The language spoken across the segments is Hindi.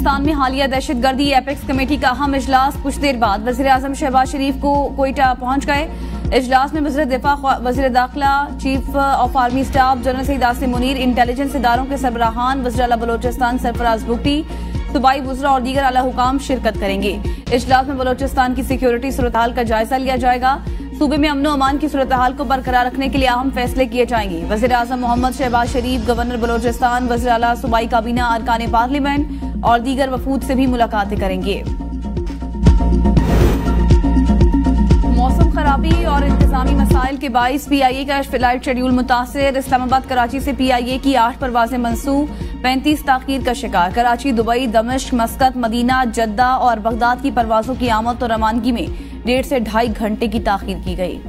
बलोचिस्तान में हालिया दहशतगर्दी एपेक्स कमेटी का अहम इजलास कुछ देर बाद वज़ीर आज़म शहबाज शरीफ को कोयटा पहुंच गए। इजलास में वज़ीर दिफा, वज़ीर दाखिला, chief of army staff general Saeed Asim Munir, intelligence इदारों के सरबराहान, वज़ीर आला बलोचिस्तान सरफराज बुगटी, सूबाई वज़रा और दीगर आला हुकाम शिरकत करेंगे। इजलास में बलोचिस्तान की सिक्योरिटी सूरत हाल का जायजा लिया जाएगा। सूबे में अमन अमान की सूरत हाल को बरकरार रखने के लिए अहम फैसले किए जाएंगे। वज़ीर आज़म मोहम्मद शहबाज शरीफ, गवर्नर बलोचिस्तान, वज़ीर आला, सूबाई काबीना, अरकान पार्लियामेंट और दीगर वफूद से भी मुलाकातें करेंगे। मौसम खराबी और इंतजामी मसाइल के बाइस PIA का फ्लाइट शेड्यूल मुतासिर। इस्लामाबाद कराची से PIA की 8 परवाजें मंसूब, 35 ताखीर का शिकार। कराची, दुबई, दमिश्क, मस्कत, मदीना, जद्दा और बगदाद की परवाजों की आमद और रवानगी में 1.5 से 2.5 घंटे की ताखीर की गई।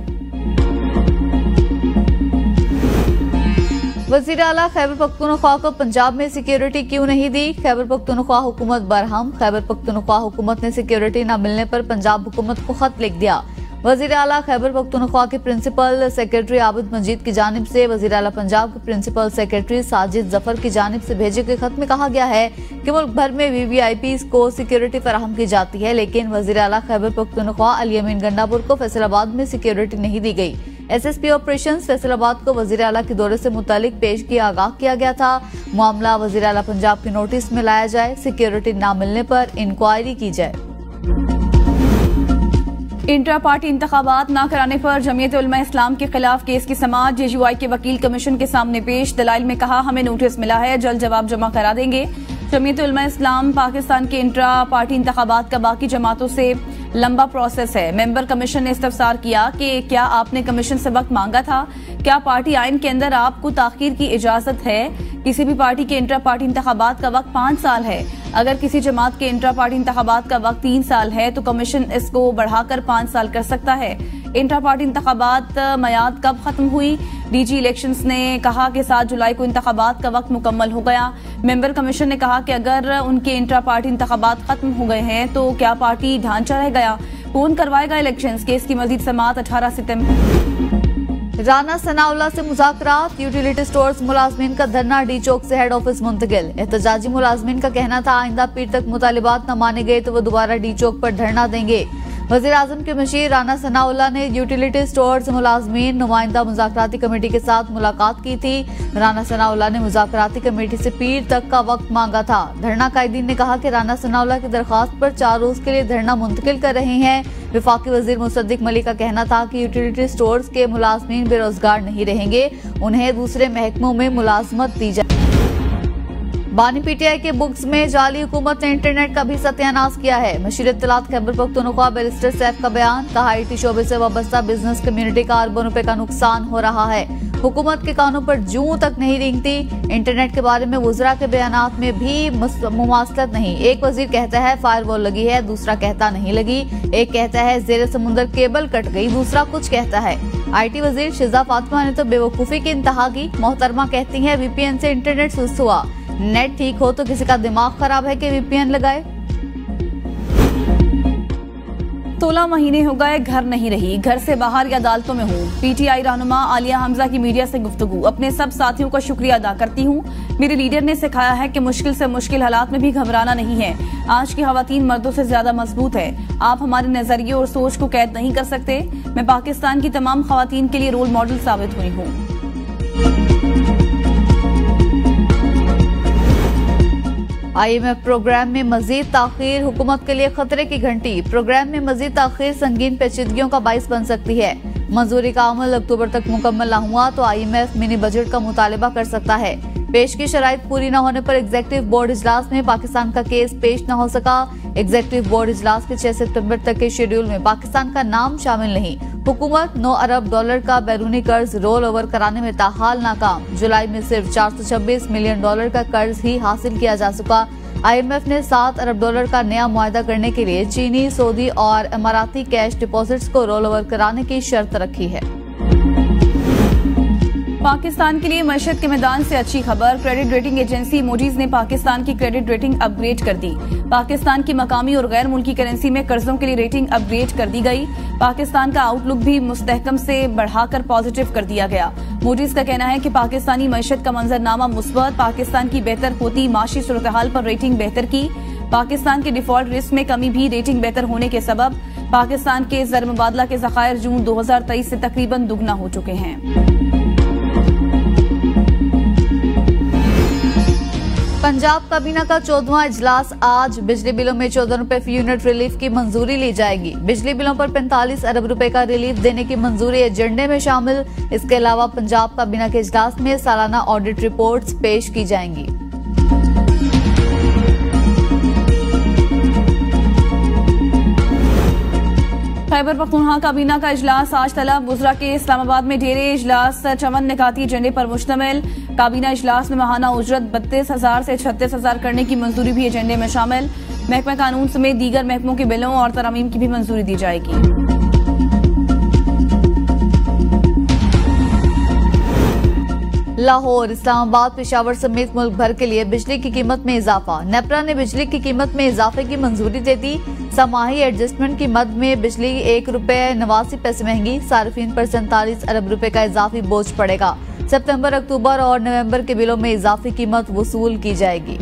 वज़ीर आला खैबर पख्तूनख्वा को पंजाब में सिक्योरिटी क्यों नहीं दी? खैबर पख्तूनख्वा हुकूमत बरहम। खैबर पख्तूनख्वा हुकूमत ने सिक्योरिटी न मिलने पर पंजाब हुकूमत को खत लिख दिया। वज़ीर आला खैबर पख्तूनख्वा के प्रिंसिपल सेक्रेटरी आबिद मजीद की जानिब से वज़ीर आला पंजाब के प्रिंसिपल सेक्रेटरी साजिद जफर की जानिब से भेजे गए खत में कहा गया है कि मुल्क भर में VVIPs को सिक्योरिटी फराहम की जाती है, लेकिन वज़ीर आला खैबर पख्तूनख्वा अली अमीन गंडापुर को फैसलाबाद में सिक्योरिटी नहीं दी गई। SSP ऑपरेशन फैसलाबाद को वज़ीर आला के दौरे से मुतालिक पेशगी आगाह किया गया था। मामला वज़ीर आला पंजाब के नोटिस में लाया जाए, सिक्योरिटी न मिलने पर इंक्वायरी की जाए। इंट्रा पार्टी इंतखाबात न कराने पर जमीयत उलमा इस्लाम के खिलाफ केस की समाअत JUI के वकील कमीशन के सामने पेश। दलाइल में कहा, हमें नोटिस मिला है, जल्द जवाब जमा करा देंगे। जमीयत उलमा इस्लाम पाकिस्तान के इंट्रा पार्टी इंतखाबात का बाकी जमातों से लंबा प्रोसेस है। मेंबर कमीशन ने इस्तफसार किया कि क्या आपने कमीशन से वक्त मांगा था? क्या पार्टी आइन के अंदर आपको ताखीर की इजाजत है? किसी भी पार्टी के इंट्रा पार्टी इंतखाबात का वक्त 5 साल है। अगर किसी जमात के इंट्रा पार्टी इंतखाबात का वक्त 3 साल है तो कमीशन इसको बढ़ाकर 5 साल कर सकता है। इंट्रा पार्टी इंतखाबात मयाद कब खत्म हुई? DG इलेक्शंस ने कहा कि 7 जुलाई को इंतखाबात का वक्त मुकम्मल हो गया। मेंबर कमीशन ने कहा कि अगर उनके इंट्रा पार्टी इंतखाबात खत्म हो गए हैं तो क्या पार्टी ढांचा रह गया? कौन करवाएगा इलेक्शंस? केस की मजीद समाअत 18 सितंबर। राना सनाउल्लाह से मुज़ाकरात। यूटिलिटी स्टोर्स मुलाजमीन का धरना D चौक से हेड ऑफिस मुंतकिल। एहतजाजी मुलाजमीन का कहना था आइंदा पीर तक मुतालिबात न माने गए तो वो दोबारा D चौक पर धरना देंगे। वज़ीर आज़म के मशीर राना सनाउल्लाह ने यूटिलिटी स्टोर्स मुलाजमीन नुमाइंदा मुज़ाकराती कमेटी के साथ मुलाकात की थी। राना सनाउल्लाह ने मुज़ाकराती कमेटी से पीर तक का वक्त मांगा था। धरना कायदीन ने कहा कि राना सनाउल्लाह की दरख्वास्त पर 4 रोज के लिए धरना मुंतकिल कर रहे हैं। वफाकी वजीर मुसद्दिक मलिक का कहना था कि यूटिलिटी स्टोर्स के मुलाजमीन बेरोजगार नहीं रहेंगे, उन्हें दूसरे महकमों में मुलाजमत दी जाए। बानी PTI के बुक्स में जाली हुकूमत ने इंटरनेट का भी सत्यानाश किया है। मशीर इत्तलात खैबर पख्तूनख्वा बैरिस्टर सैफ का बयान। कहा, IT शोबे से वाबस्ता बिजनेस कम्युनिटी का अरबों रुपए का नुकसान हो रहा है। हुकूमत के कानों पर जूं तक नहीं रेंगती। इंटरनेट के बारे में वज़रा के बयानात में भी मुमासलत नहीं। एक वजीर कहता है फायरवॉल लगी है, दूसरा कहता नहीं लगी। एक कहता है जेर समुंदर केबल कट गई, दूसरा कुछ कहता है। IT वजीर शिजा फातिमा ने तो बेवकूफी की इंतहा की। मोहतरमा कहती है VPN से इंटरनेट सुस्त हुआ। नेट ठीक हो तो किसी का दिमाग खराब है कि VPN लगाए। 16 महीने हो गए, घर नहीं रही, घर से बाहर या अदालतों में हूँ। PTI रहनुमा आलिया हमजा की मीडिया से गुफ्तगू। अपने सब साथियों का शुक्रिया अदा करती हूँ। मेरे लीडर ने सिखाया है कि मुश्किल से मुश्किल हालात में भी घबराना नहीं है। आज की खवातीन मर्दों से ज्यादा मजबूत है। आप हमारे नजरिए और सोच को कैद नहीं कर सकते। मैं पाकिस्तान की तमाम खवातीन के लिए रोल मॉडल साबित हुई हूँ। IMF प्रोग्राम में मजीद ताखीर, हुकूमत के लिए खतरे की घंटी। प्रोग्राम में मजीद ताखीर संगीन पेचीदगियों का बाइस बन सकती है। मंजूरी का अमल अक्टूबर तक मुकम्मल न हुआ तो IMF मिनी बजट का मुतालिबा कर सकता है। पेश की शराइत पूरी न होने पर एग्जीक्यूटिव बोर्ड इजलास में पाकिस्तान का केस पेश न हो सका। एग्जीक्यूटिव बोर्ड इजलास के 6 सितंबर तक के शेड्यूल में पाकिस्तान का नाम शामिल नहीं। हुकूमत 9 अरब डॉलर का बैरूनी कर्ज रोल ओवर कराने में ताहाल नाकाम। जुलाई में सिर्फ 426 मिलियन डॉलर का कर्ज ही हासिल किया जा सका। IMF ने 7 अरब डॉलर का नया मुआहदा करने के लिए चीनी, सऊदी और इमाराती कैश डिपॉजिट्स को रोल ओवर कराने की शर्त रखी है। पाकिस्तान के लिए मईशत के मैदान से अच्छी खबर। क्रेडिट रेटिंग एजेंसी मूडीज ने पाकिस्तान की क्रेडिट रेटिंग अपग्रेड कर दी। पाकिस्तान की मकामी और गैर मुल्की करेंसी में कर्जों के लिए रेटिंग अपग्रेड कर दी गई। पाकिस्तान का आउटलुक भी मुस्तहकम से बढ़ाकर पॉजिटिव कर दिया गया। मूडीज का कहना है कि पाकिस्तानी मईशत का मंजरनामा मुस्बत। पाकिस्तान की बेहतर होती माशी सूरत हाल पर रेटिंग बेहतर की। पाकिस्तान के डिफॉल्ट रिस्क में कमी भी रेटिंग बेहतर होने के सबब पाकिस्तान के ज़र मुबादला के ज़खायर जून 2023 से तकरीबन दुगना हो चुके हैं। पंजाब काबीना का 14वां इजलास आज। बिजली बिलों में 14 रुपए फी यूनिट रिलीफ की मंजूरी ली जाएगी। बिजली बिलों पर 45 अरब रुपए का रिलीफ देने की मंजूरी एजेंडे में शामिल। इसके अलावा पंजाब काबीना के इजलास में सालाना ऑडिट रिपोर्ट्स पेश की जाएंगी। खैबर पख्तूनख्वा काबीना का इजलास आज तलब। वुज़रा के इस्लामाबाद में डेरे इजलास 54 निकाती एजेंडे पर मुश्तमिल। काबीना इजलास में माहाना उजरत 32,000 से 36,000 करने की मंजूरी भी एजेंडे में शामिल। महकमा कानून समेत दीगर महकमों के बिलों और तरमीम की भी मंजूरी दी जाएगी। लाहौर, इस्लामाबाद, पेशावर समेत मुल्क भर के लिए बिजली की कीमत में इजाफा। नेपरा ने बिजली की कीमत में इजाफे की मंजूरी दे दी। समाही एडजस्टमेंट की मद में बिजली 1 रुपए 89 पैसे महंगी। सार्फिन पर 47 अरब रुपए का इजाफी बोझ पड़ेगा। सितंबर, अक्टूबर और नवंबर के बिलों में इजाफी कीमत वसूल की जाएगी।